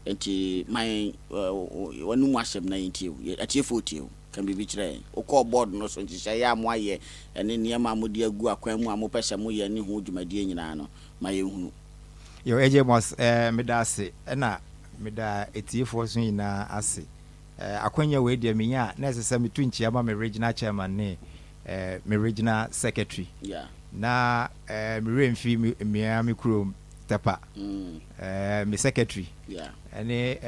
enti my wanu mu asem na yintie atiefo tie can be bichire o call board no so nti sha ya mo aye ene niam amodi agu akwan mu amopese mo ye ne ho dwumadie nyina no ma ye hunu yo eje mos meda ase na meda etiefo so nyina ase akwanya we dia menya na sese metu nchia ma me regional chairman ne me regional secretary yeah na me remfi me krom tepa me secretary yeah any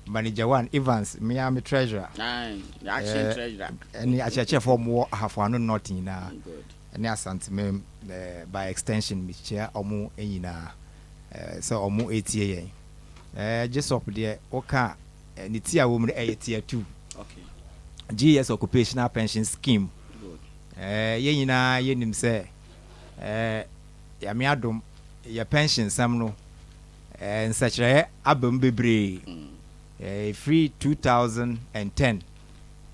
manager one Evans me treasurer action treasurer any acheche for mo hafo no nothing na good any asante me by extension me chair omo enyina so omo etie yen just up there oka ni tia wo me tier 2 okay GS occupational pension scheme good yenyina yenim se ya me adom ya pension sam no nsachire abam bebre free 2010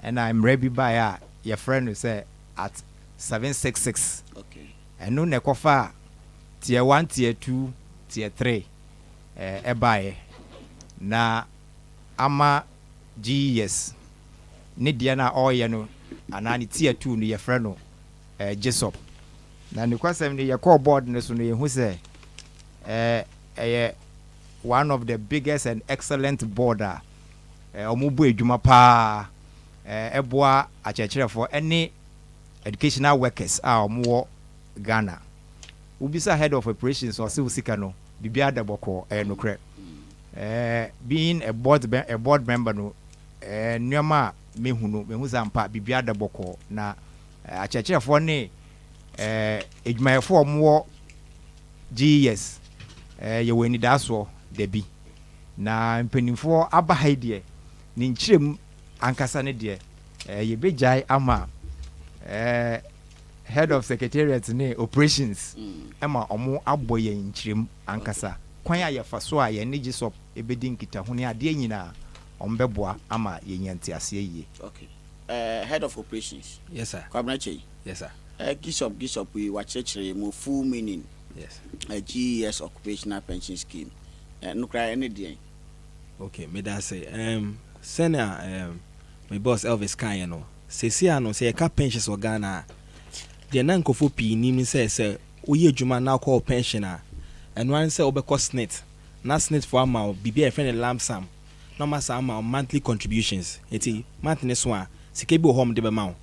and I'm ready by your friend who say at 766 okay and no ne kofa tier 1 tier 2 tier 3 buy na ama GS ne dia na oye no anani tier 2 no your friend no Jesop na ni kwasem ne your call board ne so no yehu say one of the biggest and excellent border omubu edwuma pa eboa achechire for any educational workers omo Ghana ubisa head of operations or civil sika no bibia da boko no kre being a board member no nyoma mehu zampa bibia da boko na achechire for ne edwuma for omo GS ye weni daso debi na mpenimfo aba haidie ni nchirem ankasa ne de ye bejai ama head of secretariat ne operations ema omo aboye nchirem ankasa kwan ya yefaso a ye ne gisop ebedi nkita ho ne ade nyina ombeboa ama ye nyanti ase ye okay head of operations yes sir kwabna chei yes sir gisop we wachechire mu full meaning yes a GES occupational pension scheme no cry any day okay me da say senior my boss Elvis kan you know sesi ano say ka pensions o Ghana de na nkofo pi ni mi say oye adwuma na call pensioner and one say obekọ Ssnit na Ssnit for ama bibi e friend lump sum no ma sa ama monthly contributions eti monthly so a sika bi home de be ma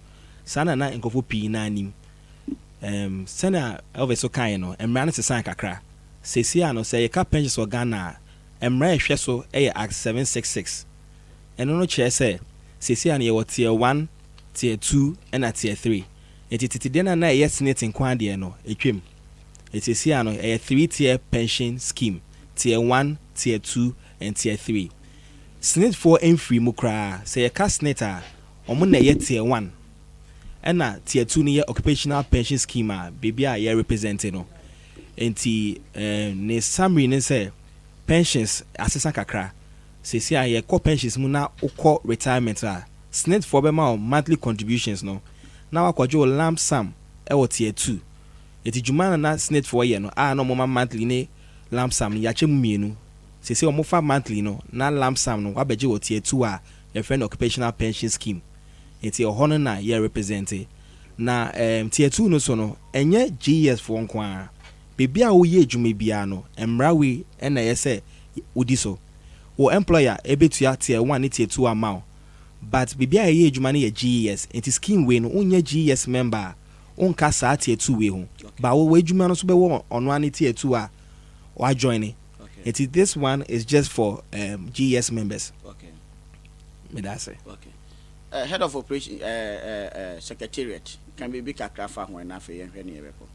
sana na nkofo pi na anim senior Elvis kan you know emra na sesan kakra sesi ano say ka pensions o Ghana emra ehwe so act 766 eno no kire say sesi ano ye wo tier 1 tier 2 and tier 3 eti de na ye Ssnit nkwan de no etwem sesi ano 3 tier pension scheme tier 1 tier 2 and tier 3 Ssnit for free mu kra say ka Ssnit a omo na ye tier 1 and tier 2 ni ye occupational pension scheme a baby a ye represent no enti ne summary ne say pensions asesa kakra sesi a ye ko pensions mu na ukọ retirement a Ssnit for be ma monthly contributions no na wakwajo lump sum e wo tier 2 eti juma na Ssnit for ye no no mo monthly ne lump sum ya chem mienu sesi o mo fa monthly no na lump sum no wabeje wo tier 2 a your friend occupational pension scheme eti ohono na ye represent na tier 2 no so no enye GS for nkwa bibia wo ye adwuma bia no emrawe na ye se odi so wo employer ebetua tier 1 ne tier 2 amount but bibia ye adwuma ne ye GS enti scheme we no onye GS member onka sa tier 2 we ho ba wo adwuma no so be wo ono ane tier 2 a wa join enti this one is just for GS members okay me that say okay head of operation secretariat can be big akrafa ho na fe ye hwe ne yebeko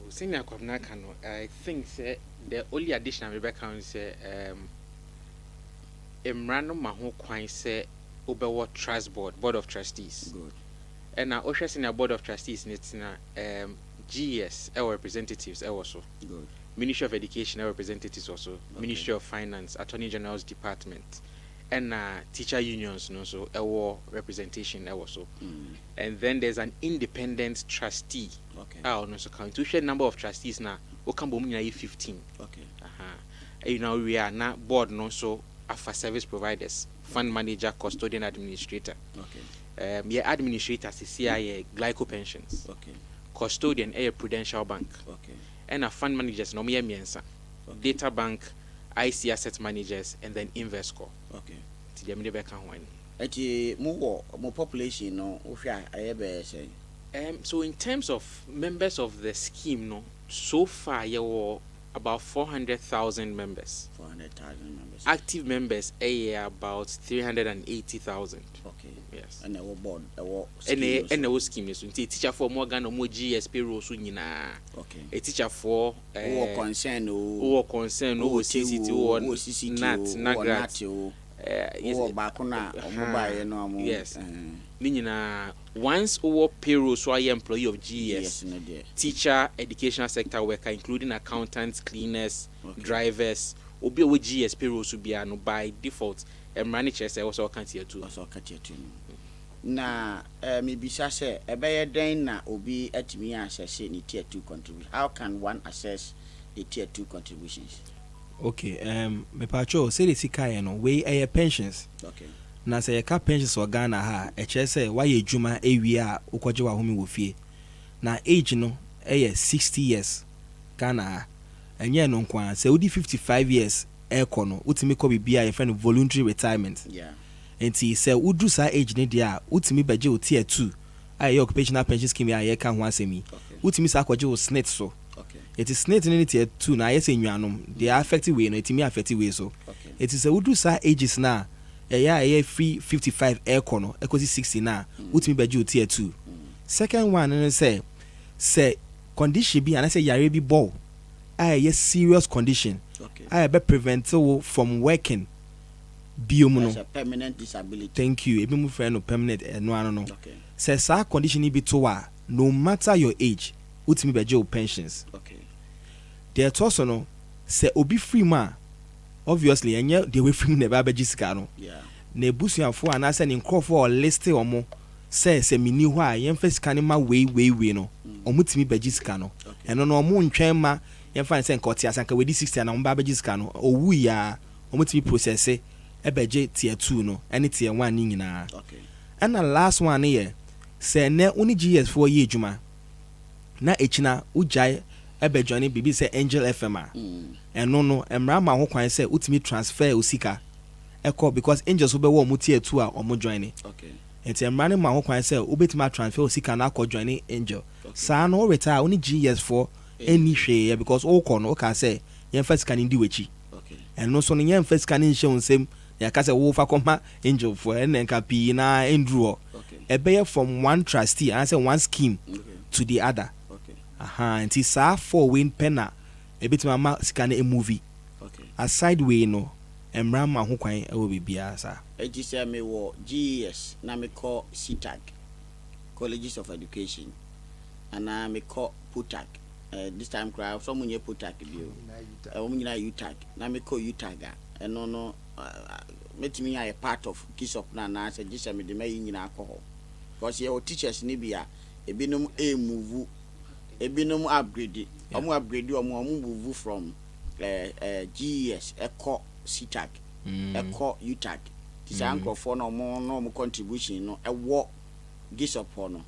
senior kwabna kan no I think say the only addition we back can say emrano ma ho kwan say obewo trust board of trustees good and na ohwe senior board of trustees netina GS our representatives also good Ministry of Education our representatives also okay. Ministry of Finance Attorney General's department and teacher unions no so our representation also and then there's an independent trustee okay no so count to share number of trustees na o kan bo mu 15 okay you know we are na board no so afa service providers, fund manager, custodian, administrator. Okay. Yeah, administrator CCI Glyco Pensions. Okay. Custodian Prudential Bank. Okay. And a fund managers no me miensa. Data bank, IC asset managers, and then Investco. Okay. To the middle back one. More population no say. So in terms of members of the scheme, no, so far you were about 400,000 members. 400,000 members. Active members about 380,000. Okay. Yes. And our board, our scheme. And our scheme is teacher for Morgan or more GS payroll soonina. Okay. A teacher for concern or CCT or Nat. Yes. Nina once over payroll so I employee of GS. Yes, teacher, educational sector worker, including accountants, cleaners, drivers, obi with GS payroll should be by default. Managers also can't here too. Also can't here too. Na maybe say a better then na obi at me assess the tier 2 contribution. How can one assess the tier 2 contributions? Okay, me pacho say the sika no we air pensions. Okay. Na say ka pensions for Ghana ha e che say why adwuma ewie a ukoje wa homi wo fie. Na age no 60 years Ghana ha. Enye no nkwa say udi 55 years eko no utimi ko bibia ye friend voluntary retirement. Yeah. Enti say udru sa age ne dia utimi beje o tier 2 aye occupational pension scheme ya ye ka ho asemi. Utimi sa kwaje o Ssnit so. It is Ssnit in tier 2 na yes enuanom they are affected way no it me affected way so it is a would do sa ages na yeah free 55 air no equals 60 na utimi beju tier 2 second one and say condition be and I say yare be ball yes serious condition I be prevent from working biomuno a permanent disability. Thank you ebi mu friend no permanent no say sa condition be to no matter your age utimi beju pensions. Okay. There also no say obi free ma obviously enye the way free never be sika no yeah na ebusuafo ana say ne nkofo or list omo say mini ho a yemfa sika ne ma we no omo timi be sika no eno no omo ntwen ma yemfa say nkoti asanka we di 60 na omo ba be sika no owu ya omo timi process e beje tier 2 no ene tier 1 ni nyina okay and the last one here say ne oni GS for ye adwuma na echina ujai ebe johnny bibi say Angel FM eno no emra ma ho kwan say utimi transfer osika eko because angels will be wo mutie 2 a omo join okay enti emra ne ma ho kwan say ubetima transfer osika na akọ join angel sa no retire only GS for any hwe because all kon o ka say yen first can ndi wechi okay eno so no yen first can nhwe onsem ya ka say wo fa koma angel for en ka pi na enduro okay ebe from one trustee and say one scheme to the other. Nti sa for win penna a bit mama scan a movie. Okay. Aside way no emra ma ho kwan e wo bibia sa. Eji say me wo GES na me call CTAG Colleges of Education and na me call PUTAG. This time cry some munye PUTAG bio. Nyina UTAG na me call UTAG. Eno no metimi a part of Kisop na say just me de me nyina akọ. Because your teachers ni bia ebinom move ebinom upgrade omo upgrade omo move from GES eco CTAG eco UTAG this anchor for no more contribution no ewo gisop no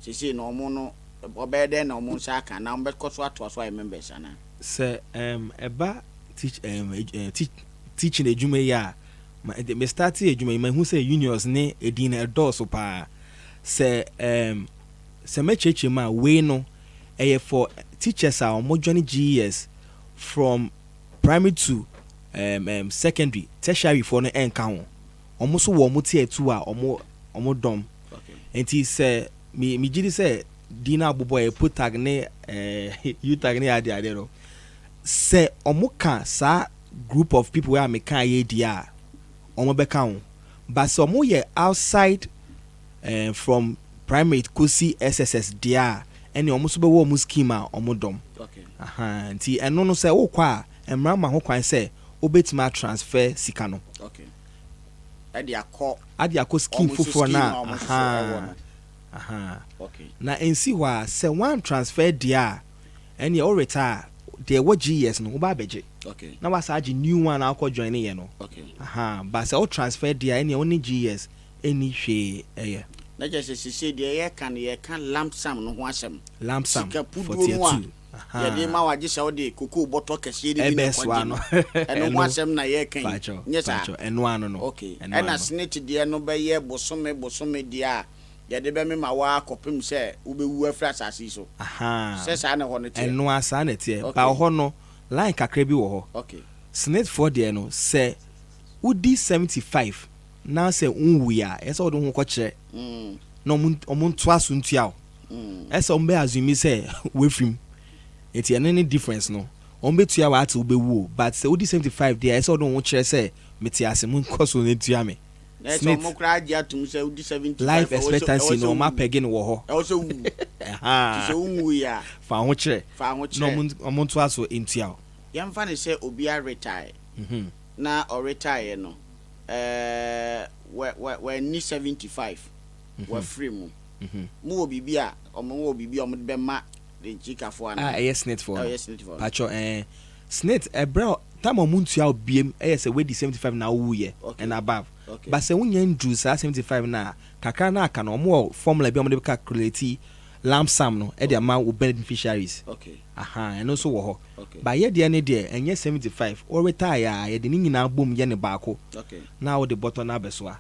say no omo no obede na omo saka na omo bekoso ato members ana say eba teaching ejuma ya me start ejuma me hu say unions ne edin edoso pa say me cheche ma we no for teachers are more joining GES from primary to secondary tertiary for no encounter almost wo mo tier 2 a omo dom and he say me gidi say dina bobo put tag ne you tag ne ade no say omo kan sa group of people where me kan ye dia omo be kan but so omo ye outside from primary to see SSS dia any almost be wo scheme a omodom okay nti eno no say wo kwa emra ma ho kwan say obetima transfer sika no okay ade akọ scheme fufo na okay na ensi wa say one transfer dia any o retire there what GS no ba beje Okay. na was age new one akọ join ye no Okay. but say o transfer there any only GS any hwe Na just say the ye can lamp sam no ho asem. lamp sum Sika for pudu tier no a. 2 Ya de ma waje se wo de koko bottle kese de bi na ebeswa no eno ho asem na ye kan. Yes sir. eno ano no Okay. Na Ssnit de no be ye bosome de a ya de be me ma wa kopim se wo be wu afra asase so. Se sa na ho no te. eno asa na tie ba ho no line kakra bi wo ho. Okay. Ssnit for there no say udi 75 na say unwu ya ese wo do ho ko kire no omuntu aso ntua ese ombe azumi say we film eti any difference no ombe tua wa ati ube wu but say udi 75 there ese wo do ho kire say meti asem nkoso ne tua me Ssnit mo kra agia tum say udi 75 life expectancy no ma pegin wo ho also wu. Ti se unwu ya fa ho kire no omuntu aso ntua yamfa ne say obi a retire na o retire no we ni 75 we free mu mu obibi a omo obibi omo be ma de chikafo ana yes Ssnit for yes Ssnit for pacho Ssnit ebra time omuntu a obiem say we di 75 na wu ye and above but say wunya ndru sa 75 na kakra na aka no omo formula bi omo de calculate lamp sum no e de ama wo beneficiaries and also wo ho but ye de ne de enye 75 or retire ye de nyina bom ye ne baako na wo de bottom na besoa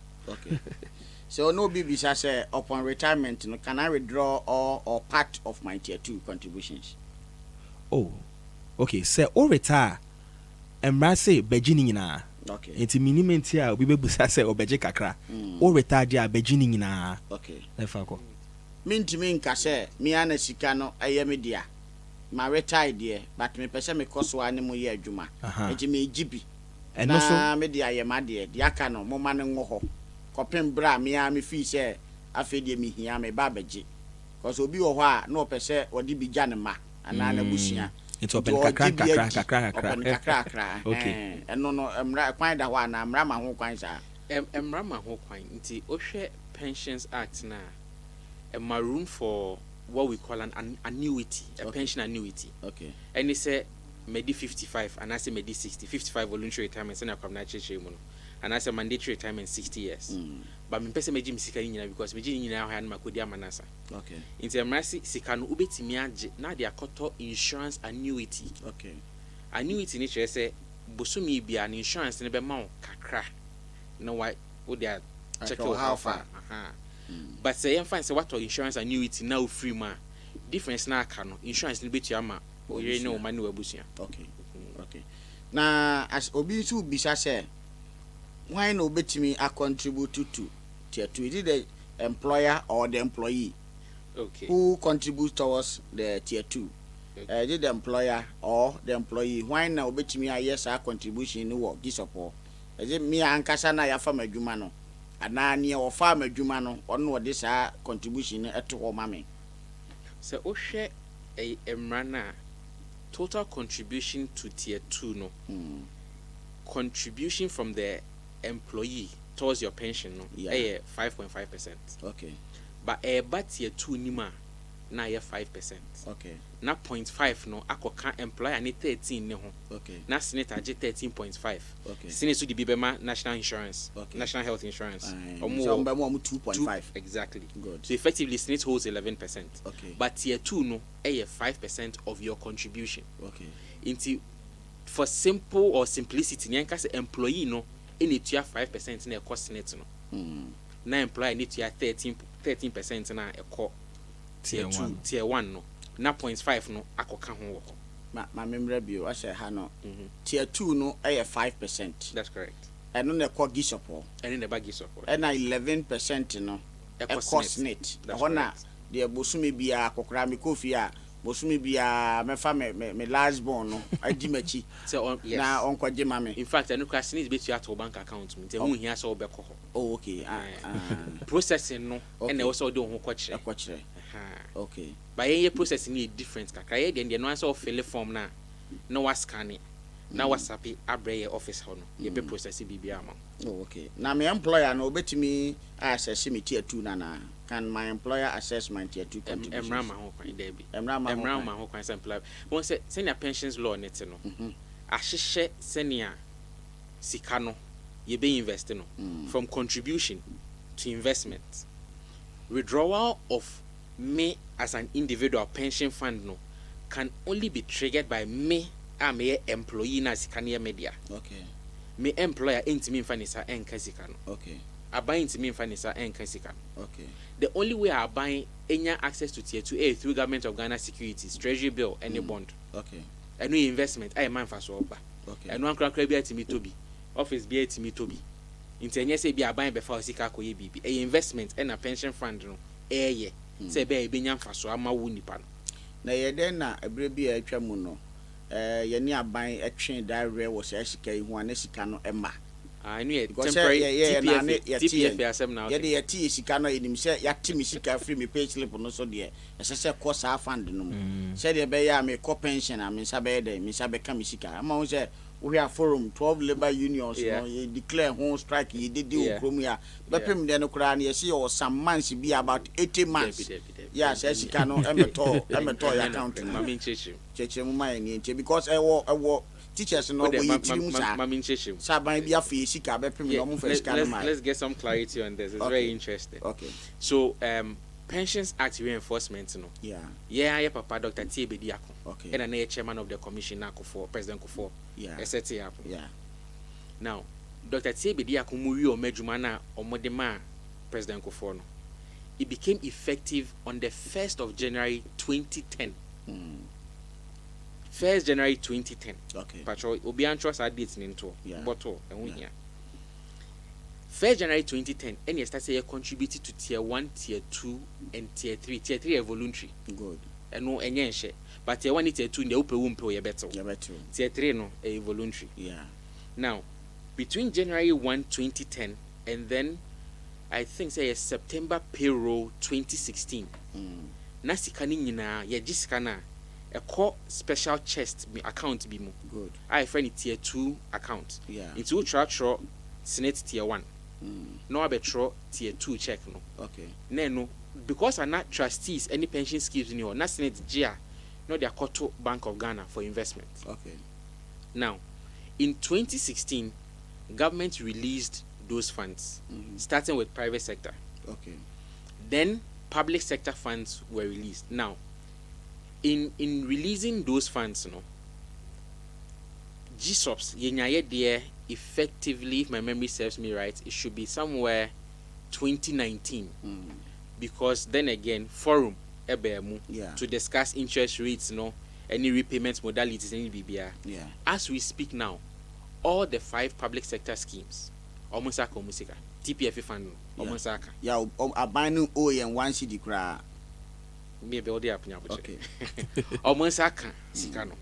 so no be bisa say upon retirement no can I withdraw all or part of my tier 2 contributions? Okay say o retire emra say beji ni nyina enti minimum tia obi bebusa say obeje kakra o retire dia beji ni nyina lefa ko mintimi nka say me ana sika no aye me dia ma retire there but me pese me koso ane mo ye adwuma enti me gibi eno so me dia ye ma dia aka no mo ma ne ngo ho kopem bra me a me fi say afedie me hia me ba beje cause obi wo ho a na opese odi bi gya ne ma ana na busia it's open kakra okay eno no emra kwan da ho ana emra ma ho kwan sa emra ma ho kwan nti ohwe pensions act na a room for what we call an annuity, a pension annuity. Okay. And it's a medi 55 and I say medi 60, 55 voluntary retirement and I come naturally and I say mandatory retirement 60 years. But me pese meji misika nyina because meji nyina ha na makodi amanasa. Okay. Inti emrasi sika no ubetimi age na de akoto insurance annuity. Okay. Annuity ni chere say bosumi bia na insurance ne be ma kakra. No why wo dia check out how far. But say you find say what insurance annuity now free ma difference na aka no insurance ni betu ama o yere no mani wabusia. Okay na as obi su bisa say why no betimi a contribute to tier 2 is it the employer or the employee who contributes towards the tier 2 is it the employer or the employee why now betimi a yes a contribution ni work this support is it me ankasa na ya fa madwuma no ana ne o fa madwuma no ono wo de sa contribution eto ho mame so o hwe emrana total contribution to tier 2 no contribution from the employee towards your pension no 5.5%. Okay. But but tier 2 nima na 5%. Okay. Na 0.5 no akoka employer ni 13 ne ho. Okay. Na Ssnit age 13.5. Okay. Ssnit so di bibema national insurance, national health insurance. So mbemo 2.5. Exactly. Good. So effectively Ssnit holds 11%. Okay. But tier 2 no 5% of your contribution. Okay. Into for simple or simplicity nyanka say employee no any to 5% na cost Ssnit no. Na employer need to 13% na e tier 2 tier 1 no na 0.5 no akoka ho wo ma memra bio a share ha no tier 2 no 5%. That's correct. And no na ko gisopo and the bagi support and 11% no e cost Ssnit hona de bosumi bia akokra me kofi a bosumi bia me fa me last born no adi machi so yes na onkwaje ma me in fact anu ka Ssnit betu ato bank account me te hu hia so obekọ ho okay processing no and also do ho kwakire okay by ye processing is different kakra ye de no answer fill form na no was scan Now what's happy abre office hono. You be process BB ama. Oh, okay. Now my employer no bet me assess me tier 2 nana. Can my employer assess my tier 2 contributions? Emrama ho kwan debi. Emrama ho kwan employer. Won say senior pensions law net no. Ahyehyɛ senior sika no ye be invest no from contribution to investment. Withdrawal of me as an individual pension fund no can only be triggered by me am a employee na sika na media. Okay. Me employer intimi mfa nisa enka sika no. Okay. Aban intimi mfa nisa enka sika no. Okay. The only way I buy any access to tier 2A through government of Ghana securities, treasury bill, any bond. Okay. And no investment, I man for so. Okay. And one crack be at me to be. Office be at me to be. Intenya say be a buying before sika ko ye bibi. A investment and a pension fund no. Ye. Say be a binyam for so ama wu nipa no. Na ye den na ebre bi a atwa mu no. Ye ni aban atwen da rare wo se sika yi ho an sika no ema. I knew it. Temporary TPF asem now. Yeah, the T sika no enim say ya timi sika free me pay slip no so de. Ese se cost a fund no. Say de be ya me co pension am nsa be de me nsa be ka me sika. Ama won say we have forum 12 labor unions no you declare home strike you did do krom ya. Be pem de no kra na ye say o some months be about 80 months. Yeah, say sika no emeto ya account. Mami cheche mu mai ni because ewo teachers no we Saban be afi sika be pem no mo fa sika no. Let's get some clarity on this. It's very interesting. Okay. So Pensions Act reinforcement no. Yeah, papa Dr. T Bediako. Okay. And a chairman of the commission now for President Kufo. Yeah. SET. Yeah. Now, Dr. T Bediako muri o medjumana o modema President Kufo no. It became effective on the 1st of January 2010. 1st January 2010. Okay. Patrol obi antros dates into bottle and here. 1st January 2010, and start say contributed to tier 1, tier 2, and tier 3. Tier 3 are voluntary. Good. And no any share. But tier 1 and tier 2 in the open womb pay better. Tier 3 no a voluntary. Yeah. Now, between January 1, 2010 and then I think say September payroll 2016. Nasikani nyina ye jiskana a core special chest account be mo. Good. I find it tier 2 account. Yeah. Into Tratra Ssnit tier 1. No abetro tier 2 check no. Okay. No, because I'm not trustees any pension schemes in your Ssnit GIA, no they are Koto Bank of Ghana for investment. Okay. Now, in 2016, government released those funds, starting with private sector. Okay. Then public sector funds were released. Now, in releasing those funds, no, GSOPs, yenyaye there effectively, if my memory serves me right, it should be somewhere 2019. Because then again, forum ebemu to discuss interest rates, no, any repayment modalities, any BBR. Yeah. As we speak now, all the 5 public sector schemes, Omosaka Omusika, TPF fund, Omosaka. Yeah, abanu O and 1 CD cra. Maybe all the apnya. Okay. Omosaka Sikano.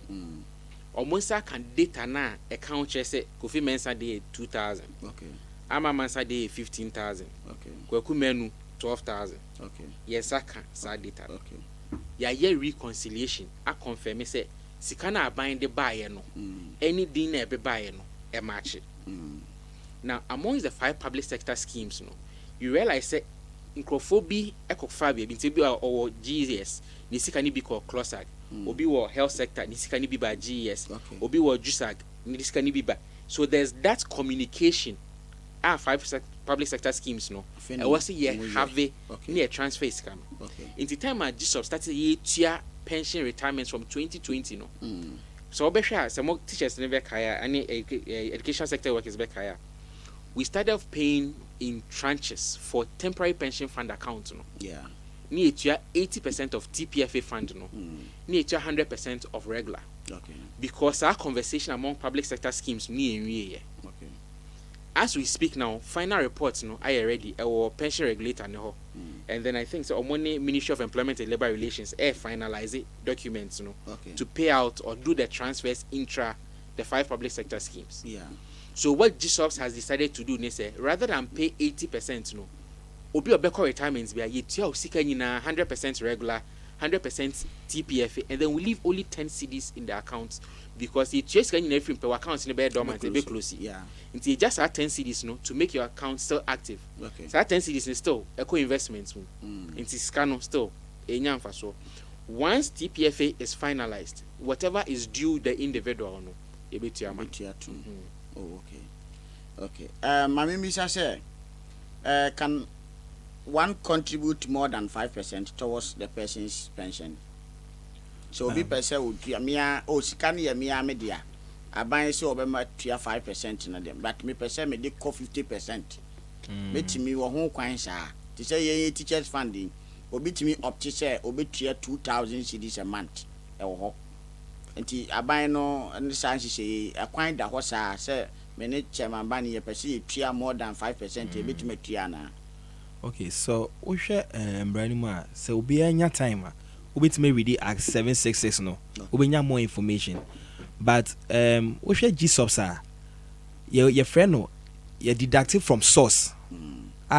Omosaka data na account say Kofi Mensa day 2,000. Okay. Ama Mansa day 15,000. Okay. Kweku Menu 12,000. Okay. Yesaka sa data. Okay. Ya ye reconciliation a confirm say sikana aban de buy no. Any din na be buy no e match. Now among the 5 public sector schemes no, you realize say Nkrofobi ekofabia bintebi or GES ni sikani bi ko Closag. Obi wo health sector ni sikani bi ba GES. Obi wo JUSAG ni sikani bi ba. So there's that communication. 5 public sector schemes no. I was say have near transfer scam. Okay. In the time at GSOP started year pension retirements from 2020 no. So obesha some teachers never kaya any education sector workers back kaya. We started paying in tranches for temporary pension fund accounts no. Yeah. Near 80% of TPFA fund no. Near 100% of regular. Okay. Because our conversation among public sector schemes near okay. As we speak now, final reports no are ready our pension regulator no. And then I think so money Ministry of Employment and Labor Relations finalize documents no to pay out or do the transfers intra the 5 public sector schemes. Yeah. So what GSOPS has decided to do, they say, rather than pay 80%, no, obi obeko retirements be a yetia sika nyina 100% regular 100% TPFA, and then we leave only 10 CDs in the account because it just can in per account in the bed dormant a bit close. Yeah. Until you just add 10 CDs no to make your account still active. Okay. So that 10 CDs is still eco investments. Into scan still a nyam for so. Once TPFA is finalized, whatever is due the individual no, a bit your man. Oh, okay. Okay. Mami Misa say, can one contribute more than 5% towards the person's pension? So be person would be a scan ya mia media. I buy so obema 5% in them, but me person me de 50%. Bet me wo ho kwan sa. To say ye teachers funding, obi to me up to say obi 2,000 cedis a month. E wo ho. Enti aban no and san say a kwan da ho sa say me ne chairman ban ye person tua more than 5% e bet me tua na. Okay, so we share Branima, so be any time. We may read it at 766 no. We need more information. But we share G subs your friend no, you deducted from source.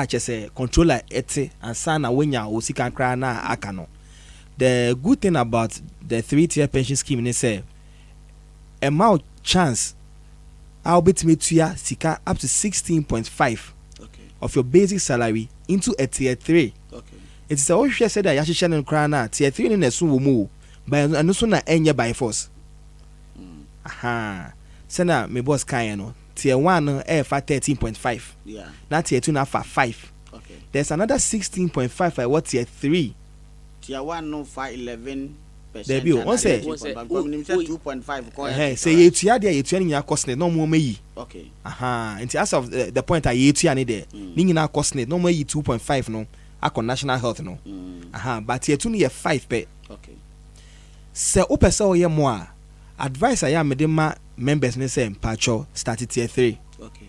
Just say controller ete and sana when ya o sikan kra na akano. The good thing about the 3-tier pension scheme is say amount chance I'll bet me to ya sika up to 16.5 of your basic salary into a tier 3. Okay. It's all she said that Yashishan and Krana tier 3 in a soon move by no sooner enya by force. Aha. Sena me boss Kayano tier 1 air for 13.5. Yeah. Now tier 2 now for 5. Okay. There's another 16.5 at what tier 3. Tier 1 no for 11%. There be one say 2.5. Say you tia there you tia ni cost no more me. Okay. Aha. And as of the point I you tia ni there. Ni na cost no more 2.5 no. Akon national health no. Aha. But tier 2 ni 5 pe. Okay. Se o pese o ye mo a advice I am ma members ne say mpacho start tier 3. Okay.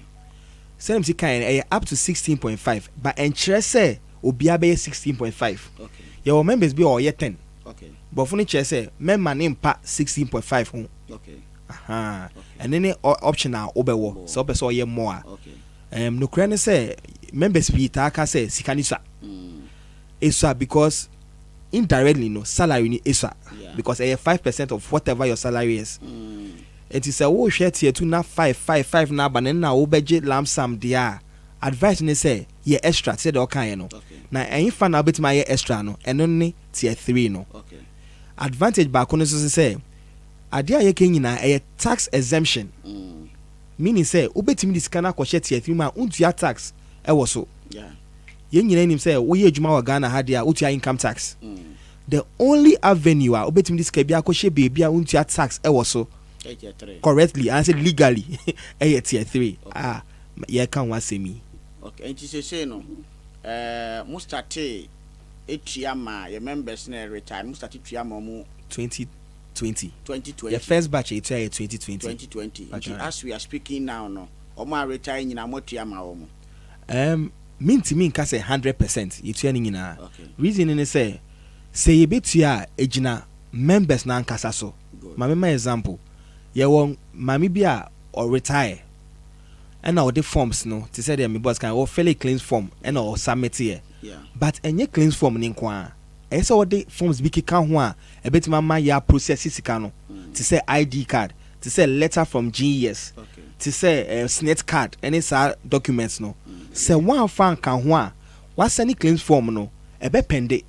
Say them see kind up to 16.5 but enchre say obi abe 16.5. Okay. Your members be or ye 10. Okay. But funny chair say member name pa 16.5 ho. Okay. Aha. Okay. And then optional obewo. So pese o ye mo a. Okay. No kra say members be ta ka say sikanisa. Esa because indirectly no salary ni esa. Yeah. Because 5% of whatever your salary is. It is a wo share tier 2 na 5 na ba na wo beje lamp sum dia. Advice ni say ye extra say the kan no. Okay. Na en fa na betima ye extra no eno ni tier 3 no. Okay. Advantage ba ko no so say ade a ye kan nyina tax exemption. Meaning say obetimi di scanner ko share tier 3 ma untua tax e wo so. Yeah. Ye nyina nim say wo ye adwuma wa Ghana ha dia utua income tax. The only avenue a obetimi di ska bia ko share baby a untua tax e wo so. Tier 3. Correctly and say legally tier 3. Okay. Ye kan wa semi. Okay. And you say no. Mustate Etiama, your members na retire. Mustate Etiama mu 2020. Your 2020. first batch it 2020. 2020. As we are speaking now, no. Omo retire nyina mo Etiama omo. Minti min ka say 100%. You tell nyina. Okay. Reason in say ye betua ejina members na nkasa so. Mama example. Ye won mami bia or retire. And now the forms no to say them boss can or fairly clean form and or submit here. Yeah. But any clean form ni kwa. E say what the forms be kika ho a e beti mama ya process sika no. To say ID card, to say letter from GES. Okay. To say Ssnit card, any sa documents no. Say one fan kan ho a what any clean form no e be pende.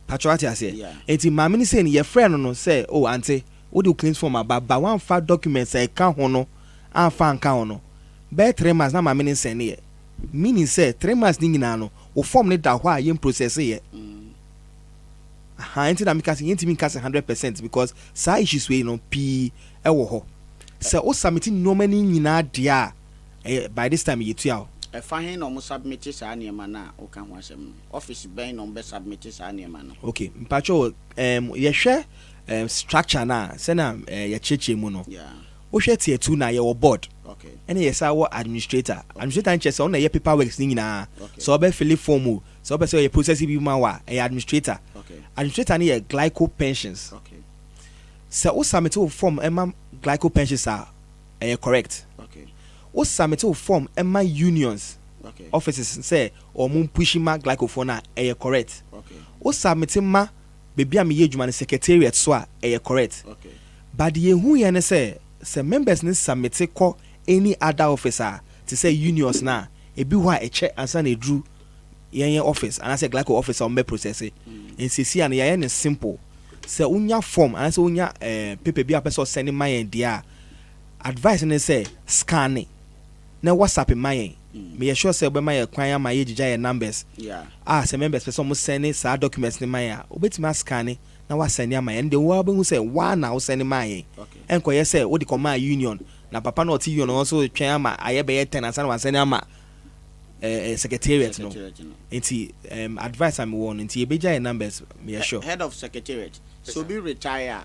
Patriotic I say. Yeah. Enti mama ni say your friend no say oh auntie, what do clean form about one fa documents e kan ho no. And fan count no. Be 3 months na ma meaning send here. Meaning say 3 months ni nyina no. O form ne da ho a yem process here. Ha enti na make say enti me ka say 100% because sa issues we no p e wo ho. Say o submit no many nyina dia by this time you tua. E fa hen no mo submit sa niema na o kan ho asem. Office ben no be submit sa niema no. Okay, mpacho ye hwe structure na say na ye cheche mu no. Yeah. O hwe tier 2 na ye wo board. Okay. Any yes our administrator. Administrator in chess on na ye paperwork ni nyina. Okay. So be fill form. So be say ye process bi ma wa administrator. Okay. Administrator ni ye glyco pensions. Okay. So o submit form emma glyco pensions are correct. Okay. O submit form emma unions. Okay. Offices say or mun pushing ma glyco for na correct. Okay. o submit ma baby am ye adwuma no secretariat so a correct Okay. but ye hu ye ne say members ne submit call any other officer to say unions na ebi ho a check ansa na edru yen office and I say glyco officer on me process it in CC and ye ne simple say unya form and say unya paper bi a person send my dia advice ne say scan it na WhatsApp my me sure say be my kwan ya my ejija numbers Yeah. say members person mo send sa documents ne my obetima scan it na wa send ya my and the wo be hu say wa na wo send my Okay. enko ye say wo di command union na papa no ti union also twen ama aye be 10 and san wa send ama secretariat no nti advice am won nti ebeja numbers me sure Head of secretariat. So be retire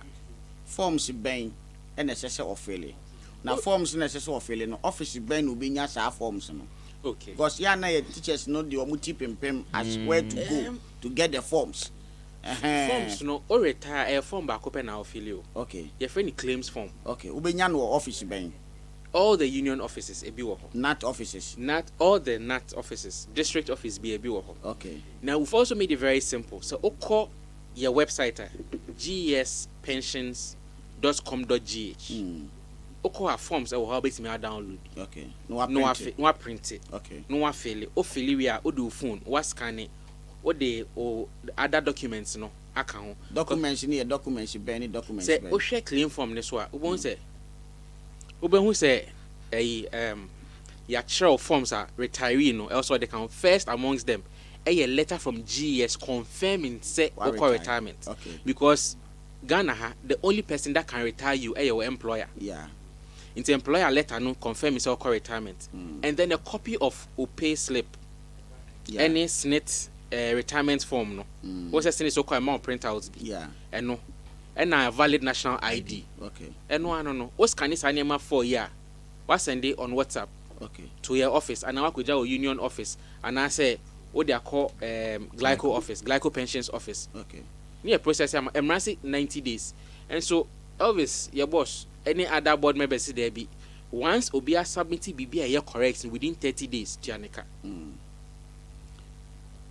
forms ben NSS or failure. Now forms NSS or failure no office ben will be nya sa forms no. Okay. Because ya na your teachers know the omuti pempem as where to go to get the forms. Forms no or retire a form back open now feel you. Okay. Your friend claims form. Okay. Ubenya no office ben. All the union offices ebi wo ho. Not offices. Not all the NAT offices. District office be ebi wo ho. Okay. Now we've also made it very simple. So call your website gespensions.com.gh. Oko our forms will help me download. Okay. No print it. Okay. No fill it. O fill it we are o do phone, o scan it. O the other documents no account. Documents ni documents ben documents. Say o share claim form this one. O won say who say ya share forms are retiree no also they can first amongst them a letter from GS confirming say local retirement. Okay. Because Ghana the only person that can retire you your employer. Yeah. It's employer letter no confirm is local retirement. And then a copy of pay slip. Yeah. Any Ssnit retirement form no. What's a Ssnit so called amount printouts be. Yeah. And no. And a valid national ID. Okay. And no. What's can this anima for year? What's send it on WhatsApp Okay. to your office and now could your union office and I say what they are called glyco office, glyco pensions office. Okay. Near process I'm 90 days. And so Elvis, your boss, any other board members there be once Obia submitted BB a year correction within 30 days, Janica.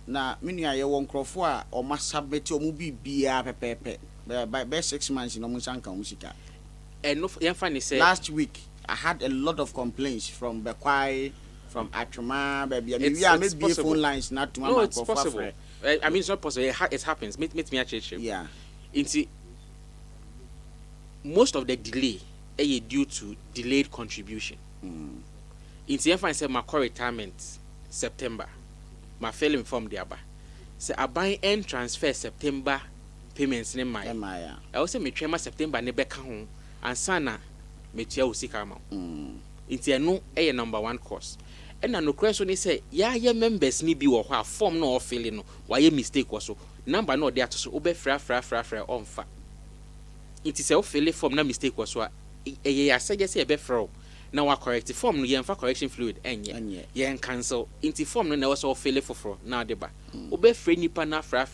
Na menu ya won krofo a o ma submit o mu bibia pepepe by 6 months no mu sanka musika. And no funny say Last week I had a lot of complaints from Bekwai, from Atuma, baby. Maybe phone lines not to no, it's possible. I mean, it's not possible. It happens. Meet me at Yeah. Into most of the delay is due to delayed contribution. Into if I say my core retirement September, my fail informed the aba. Say I buy and transfer September payments in my. I also me try my September ne beka home and sana me tia usika ma. Into no a number one course. And no question they say, yeah, members ni bi wo ho form no fill no. Why mistake was so number no there to so obe fra on fa. It is a fill form na mistake was so I say just say be fra. Now wa correct form no yen fa correction fluid enye. Yen cancel. Inti form no na was all fill for now de ba. Obe fra nipa na fra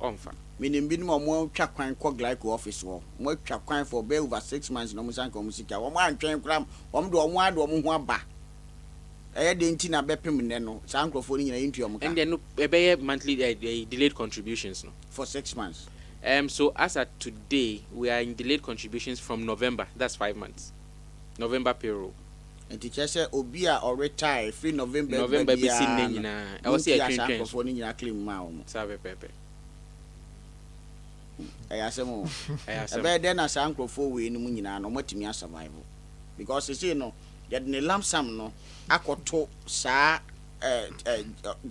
on fa. Meaning bi no mo twa kwan ko glyco office wo. Mo twa kwan for be over 6 months no mo sanka musika. Wo mo antwen kram, wo mo do wo ado wo ho aba. De nti na bepem ne no sa nkrofo ni nyina yintu omka and then no be monthly delayed contributions no for 6 months. So as at today we are in delayed contributions from November. That's 5 months. November payroll. And teacher say obi a or retire free November be sin ne nyina. I was say a nkrofo ni nyina claim ma wo. Sabe pepe. Ayasemo. Ebe de na sa nkrofo we ni mu nyina no matimi survive. Because you see no yet ne lump sum no akoto sa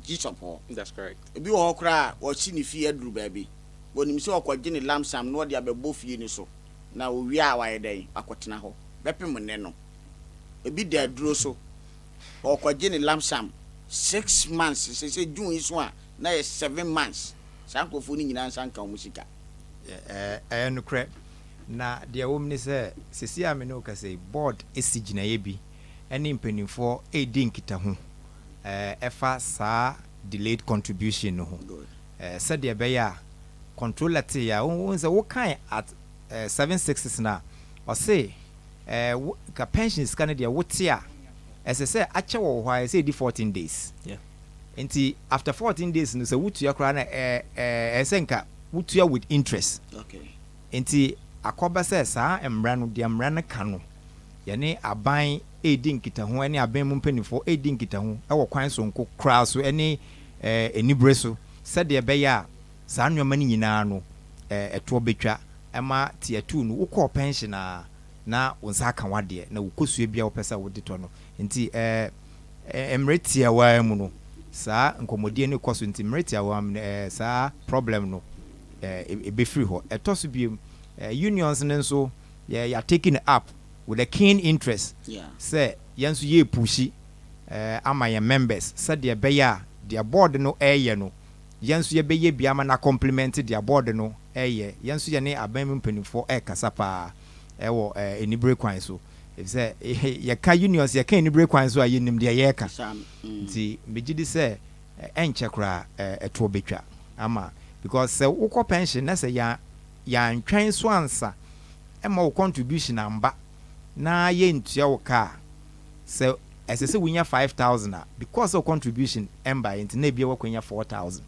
G-shop. That's correct. Ebi wo kra wo si ni fie aduru baabi. Wonim se okwaje ne lump sum no de abebo fie ni so. Na wo wi a waye den akotena ho. Bepem ne no. Ebi de aduro so. Okwaje ne lump sum 6 months se June so a na 7 months. Sankofo ni nyina sanka o musika. No crap. Na dia wo mni se sisi ame no ka say board esigina ye bi ene mpanimfo edi nkita ho efa sa delayed contribution no ho said de be ya controller te ya won se wo kan at 760 na o say ka pensions kan de wote a ese se ache wo hwa ese di 14 days nti after 14 days no so wutua kra na esenka wutua with interest. Okay. Nti akoba se saa emra no de emra no ka no ye ne aban edi nkitaho ene aban mu mpanifo edi nkitaho ewo kwan so nko kra so ene enibre so se de be ya saa nwoma ni nyina no eto betwa ema tie tu no ukọ pension na wonsa aka wade na wukosue bia wopesa wode to no nti emretia wa mu no saa nkomodie ne koso nti emretia wa saa problem no be free ho etoso bi unions nso ya taking up with a keen interest. Yeah. Say yansu ye pushi ama ya members said de be ya their board no no yansu ye be ye bia ma na compliment their board no yansu ye ne aban mpanifo kasapa ewo enibre kwan so if say ye ka unions ye ka enibre kwan so aye nim de ye ka nti megidi say enche kra eto betwa ama because say ukọ pension na say ya ntwan so ansa ema wo contribution amba na ye ntua wo ka say esese winya 5,000 because of contribution emba nti na bia wakwanya 4,000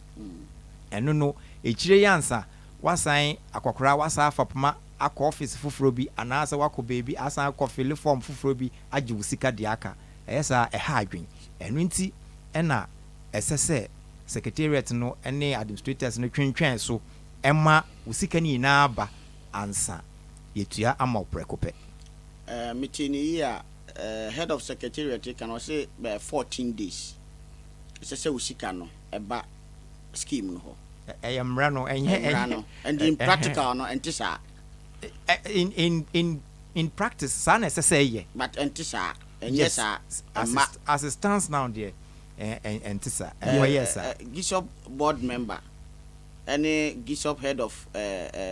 eno no echire yansa wasan akokora wasa afapma akọ office fufuro bi anasa wako baby asan akọ fill form fufuro bi agi wusika de aka eyesa eha adwen eno nti ena esese secretariat no ene administrators no twentwen so ema wusika ni na aba ansa yetua ama oprekope mitini ya head of secretariat can say 14 days esese wusika no eba scheme no ho eyamra no enye and in practical no entisa in practice sana esese ye but entisa yes as it stands now there entisa yes Bishop board member any Bishop head of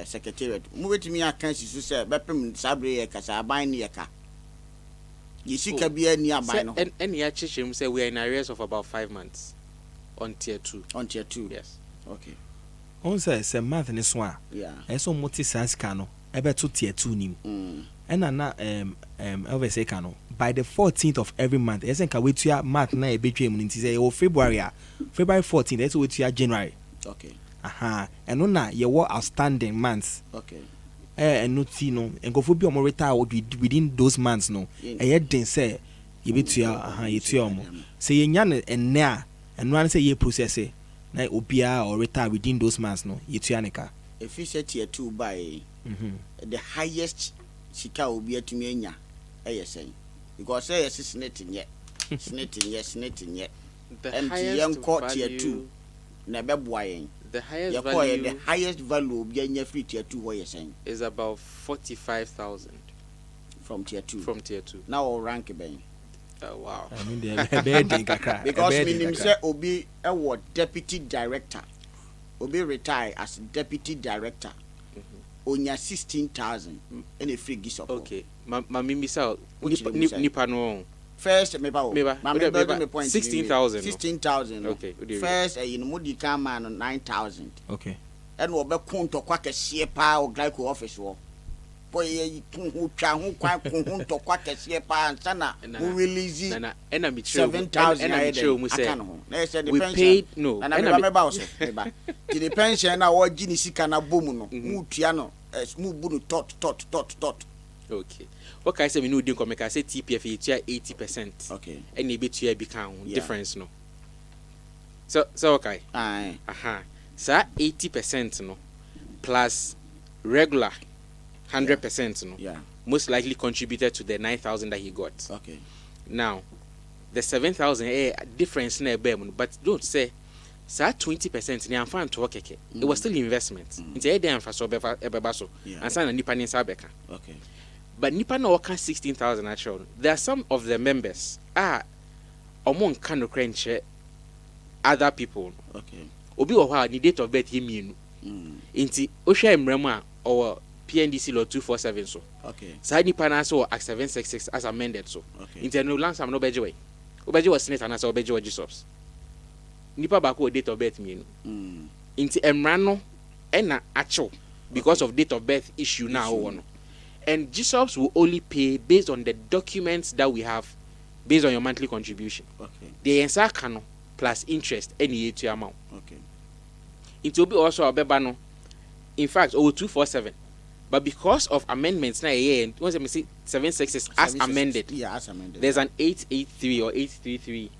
secretariat mu wetimi akan sisu say bepem sabre ye ka sa ban ne ye ka yisika bia ni aban no any achichem say we are in arrears of about 5 months on tier 2 yes okay on say month ni so a yeah eso moti saska no ebeto tier 2 nim na Elvis eka no by the 14th of every month esen ka wetua month na ebetwa mu nti say February 14th eso wetua January okay eno na ye wo outstanding months okay eno ti no enkofo bi omo retire within those months no eye den say ye betua yetua omo say ye nya enne a eno an say ye process na obia or retire within those months no yetua neka if you set tier 2 by the highest sika obia tumi anya saying because say Ssnit nye Ssnit nye the highest tier 2 na beboa yen the highest value obia nya free tier 2 what you saying is about 45,000 from tier 2 now all rank ben wow I mean the because minim say obi e deputy director obi retire as deputy director onya 16,000 and a free Bishop okay ma mimi sa nipa no first me point 16,000 okay first you know di kama no 9,000 okay and we be kunto kwa kese pa o glyco office wo boy hu twa hu kwa kunto kwa kese pa ansana we release na mi 7,000 na mi true mu say na say the we pension paid no na me ba o so me ba the pension na wo gi ni sika na bomu no mu tua no mu bu no tot okay what can I say me no din come say TPF you 80% okay and e betua be can difference no so okay so 80% no plus regular 100% no yeah most likely contributed to the 9,000 that he got okay now the 7,000 difference na be but don't say so 20% ni amfa nto keke it was still investment nti e dey amfa so be so and say na nipa ni sa beka okay but nipa na waka 16,000 actually there are some of the members omon kan no krenche other people okay obi wo ha ni date of birth yemienu nti ohwa emrem a or PNDC law 247 so okay sa nipa na so act 766 as amended so okay nti no lansam no beje we obeje was Ssnit na so obeje wa Jesus nipa ba ko date of birth mienu nti emra no na acho because of date of birth issue now no and GSOPs will only pay based on the documents that we have based on your monthly contribution. Okay. The ensakano plus interest any year to amount. Okay. It will be also a bebano. In fact, over 247. But because of amendments now, once I say 76 is as amended. Yeah, as amended. There's an 883 or 833,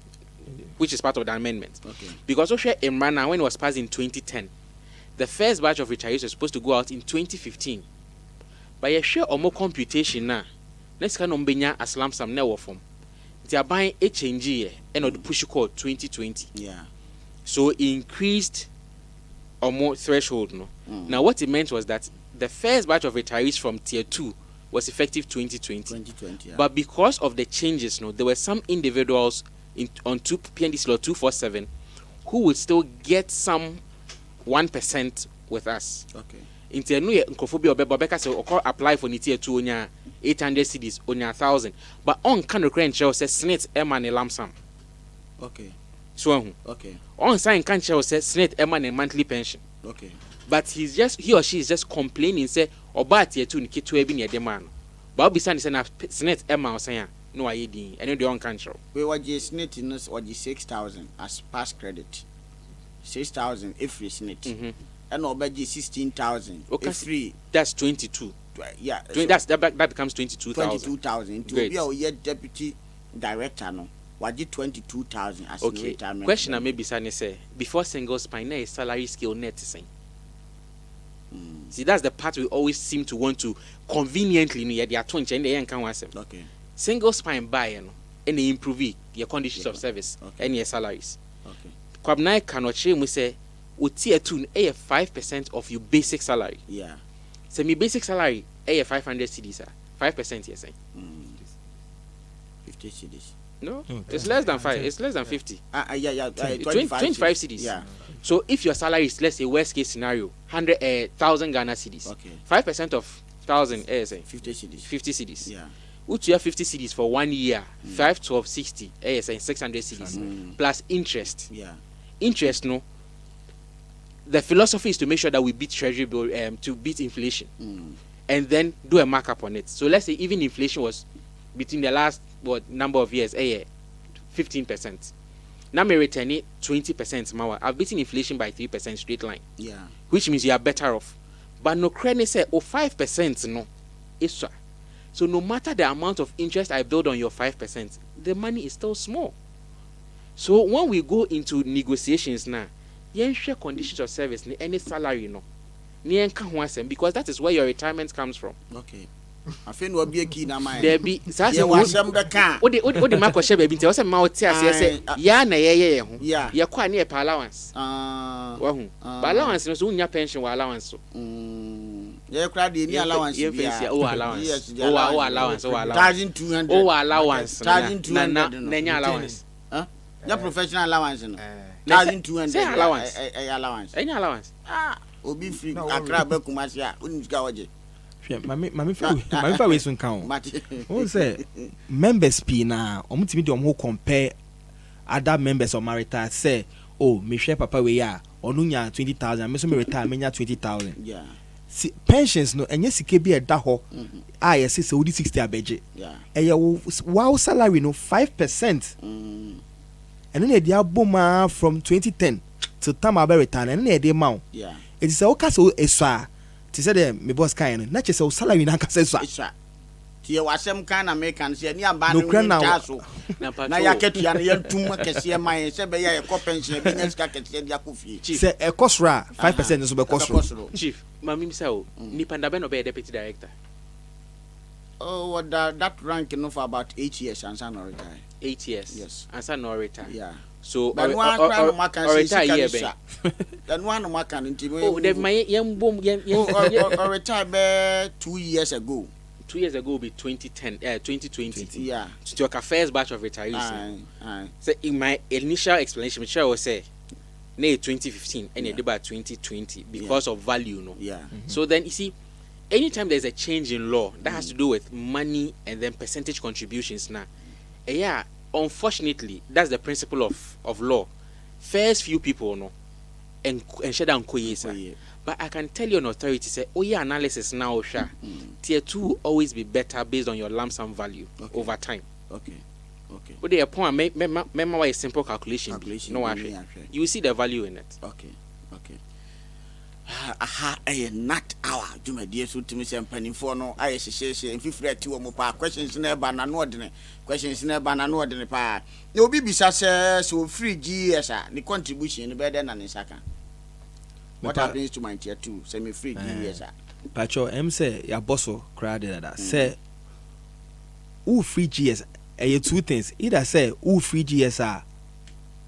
which is part of the amendment. Okay. Because Osha Imran, when it was passed in 2010, the first batch of retirees was supposed to go out in 2015. But you share or more computation now. Next kind of benya as lump sum never form. They are buying HNG and the push code 2020. Yeah. So increased or more threshold. No. Now what it meant was that the first batch of retirees from tier 2 was effective 2020. 2020. Yeah. But because of the changes, no, there were some individuals on PNDC law 247 who would still get some 1% with us. Okay. In tier no nkophobia obeka say apply for tier 2 onya 800 cedis onya 1000, but on can recurrent show say Ssnit emma lamp sum. Okay. So okay. On sign can show say Ssnit emma monthly pension. Okay. But he or she is just complaining say oba tier 2 nkitu ebi ne demand. But obisa say na Ssnit emma say no aye din eno de on can show. We were Ssnit in us or 6,000 as past credit. 6,000 if we Ssnit. And obey 16,000. Okay. Free. That's 22. Yeah. That becomes 22,000. 22,000. To be our deputy director no. Waji 22,000 as okay. retirement. Question I maybe say before single spine is salary scale net saying. See, that's the part we always seem to want to conveniently near the 20 and the end can okay. Single spine buy and they improve your conditions of service and your salaries. Okay. Kwabnai cannot change we say tier 2 a 5% of your basic salary. Yeah. So my basic salary a 500 cedis 5% yes. 50 cedis. No, it's less than 5. It's less than 50. Yeah. 25 cedis. Yeah. So if your salary is, let's say, worst case scenario, 1,000 Ghana cedis. Okay. 5% of 1,000 ASA. 50 cedis. 50 cedis. Yeah. Would you have 50 cedis for 1 year? 5, 12, 60 ASA 600 cedis plus interest. Yeah. Interest, no. The philosophy is to make sure that we beat treasury bill, to beat inflation, and then do a markup on it. So let's say even inflation was between the last number of years, 15%. Now me return it 20% more. I've beaten inflation by 3% straight line. Yeah. Which means you are better off. But no credit say 5% no. It's so no matter the amount of interest I build on your 5%, the money is still small. So when we go into negotiations now, you share conditions of service, any salary no. Because that is where your retirement comes from. Okay. I think we'll be a key now, my there be was some the car. What the Marco Shebe been tells a mouth say, yeah, you're quite near per allowance. Allowance is only your pension or allowance. Yeah, cried the allowance. Allowance. Allowance. 1,200. Allowance. 1,200. Allowance. Huh? Your professional allowance. 1,200 allowance. Any allowance. Obi free. Accra Bekumasia. Unikawaje. Mami fa we sun kan o say members p na omutimi de omo compare other members of marital say me share papa we ya onu nya 20,000 me so me retire me nya 20,000 yeah pensions no enye sike bi e da ho yes say odi 60 abeje yeah wow salary no 5% and then dey aboma from 2010 to time about retire and then dey ma yeah it is o ka so eswa ti said me boss kan na che say salary na ka say so ti wasem kan na make kan say ni aba no taso na ya ketua na yantum akese man say be ya pension be nya sika kese dia kofie say e kosra 5% so be kosro chief mami say o ni panda be no be deputy director what that rank no for about 8 years and son retire 8 years yes and son retire yeah so but one retire here be then one no can oh they my yam boom or retire be 2 years ago 2 years ago be 2020 yeah to your first batch of retirees so in my initial explanation Michelle was say na 2015 and it about 2020 because of value no yeah so then you see anytime there's a change in law that has to do with money and then percentage contributions now yeah unfortunately that's the principle of law first few people no and share down but I can tell you an authority say analysis now tier 2 always be better based on your lump sum value over time okay Okay. What the point? Remember why a simple calculation. No, actually, you will see the value in it. Okay. Aha, not our Juma dear so to me and penny for no I association and 50 or more questions never an ordinary questions never an ordinary pa. No be so free GS the contribution in better than in Saka. What happens to my tier 2 semi free GS? Pacho M say ya bosso crowded that say who free GS two things either say who free GS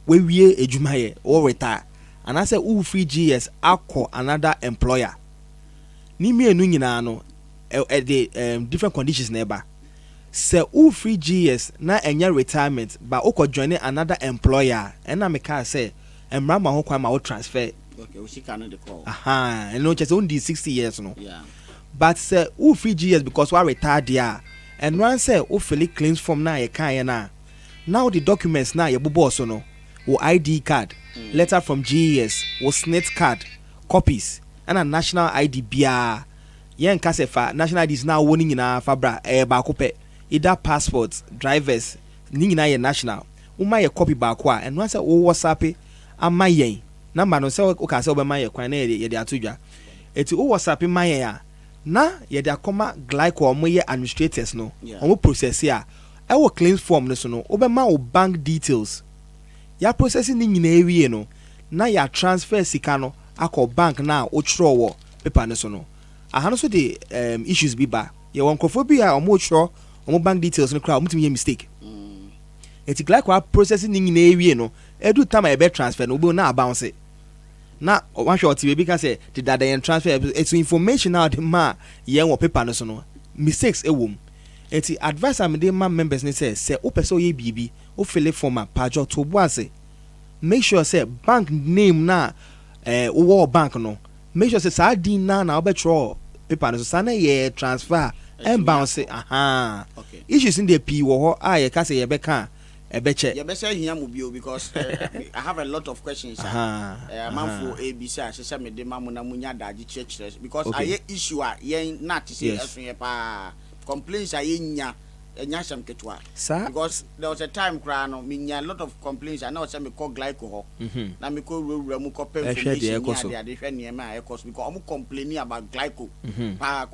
we a Jumaye or retire. And I say who free GS akọ another employer. Ni me enu nyina no the different conditions neighbor. Say who free GS na enya retirement but oko join another employer. And na make say emra ma ho kwa ma wo transfer. Okay, we see can the call. Aha, and no just only 60 years no. Yeah. But say who free GS because we retired there. And run say who fill claims form na ye kan na. Now the documents na ye bobo so no. Wo ID card, letter from GES, wo Ssnit card, copies, and a national ID bia. Yen kasefa national ID is now winning in a fabra ba kope. Either passports, drivers, ni na ye national. Uma ye copy ba kwa and once o WhatsApp ama yen. Number no say o ka say obema ye kwan na ye de atodwa. Eti o WhatsApp ma yen a na ye de akoma glyco omo ye administrators no. Omo process ya. E wo claims form no so no. Obema o bank details. Ya processing ni nyina ewie no na ya transfer sika no akọ bank na ochro wo paper no so no aha no so the issues bi ba ye won krofo bi a omo ochro omo bank details no kra omo timi mistake eti like processing ni nyina ewie no edu time e be transfer no obo na bounce na one short we bi ka say the data transfer it's information now the ma ye won paper no so no mistakes e wom eti advice am dey ma members ni say o person ye bibi o fill form a pajo to boase make sure say bank name na o bank no make sure say sa din na obetro paper no so na ye transfer and bounce aha okay issues in the p wo ho ye ka say ye be kan e be che ye be say hia mo bio because I have a lot of questions man for ABC I say me dey ma mo na munya daji church because I issue a ye not say aso ye pa complaints are nya some ketwa because there was a time cry no me nya a lot of complaints I know say me call glyco na me call mu call information ya dey hwe niam because I'm complaining about glyco pa